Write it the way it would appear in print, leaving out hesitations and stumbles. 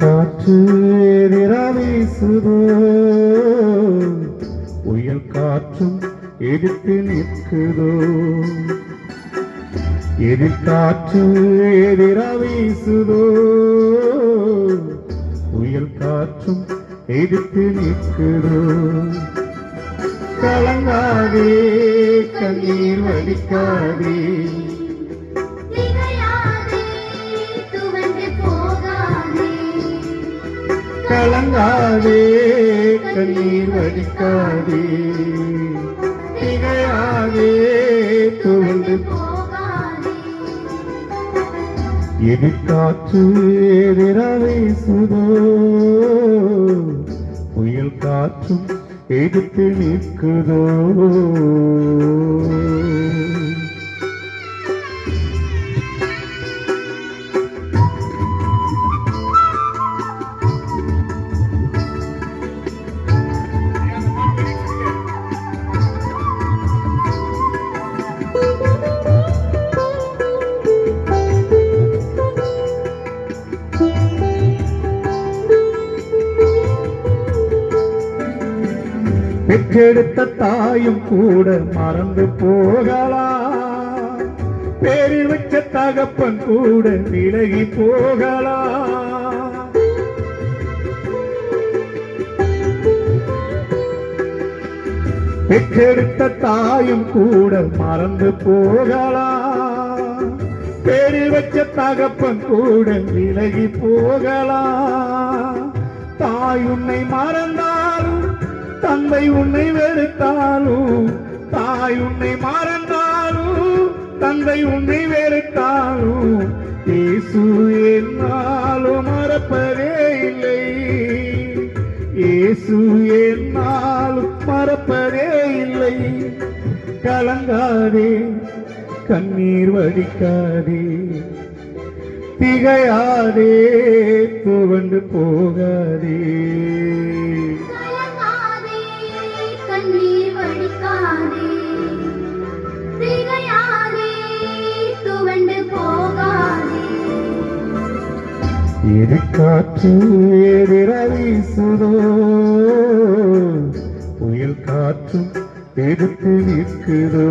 காற்று எதிரா வீசுதோ, புயல் காற்றும் எதிர்த்து நிற்குதோ. எதிர்காற்று எதிரா வீசுதோ, புயல் காற்றும் எதிர்த்து நிற்குதோ. கலங்காதே, கண்ணீர் வடிக்காதே, கலங்காதே, கண்ணீர் வடிக்காதே, திகையாதே, துவண்டு போகாதே. எதிர்காற்று எதிரா வீசுதோ, புயல் காற்றும் எதிர்த்து நிற்குதோ. பெற்றெடுத்த தாயும் கூட மறந்து போகலாம், பேரு வச்ச தகப்பன் கூட விலகி போகலாம். பெற்றெடுத்த தாயும் கூட மறந்து போகலாம், பேரு வச்ச தகப்பன் கூட விலகி போகலாம். தாய் உன்னை மறந்தாலும், தந்தை உன்னை வெறுத்தாலும், தாய் உன்னை மறந்தாலும், தந்தை உன்னை வெறுத்தாலும், இயேசு என்னாலும் மறப்பதே இல்லை. இயேசு என்னாலும் மறப்பதே இல்லை. கலங்காதே, கண்ணீர் வடிக்காதே, திகையாதே, துவண்டு போகாதே. கண்ணீர் வடிக்காதே, திகையாதே, துவண்டு போகாதே. எதிர்காற்று எதிரா வீசுதோ, புயல் காற்றும் எதிர்த்து நிற்குதோ.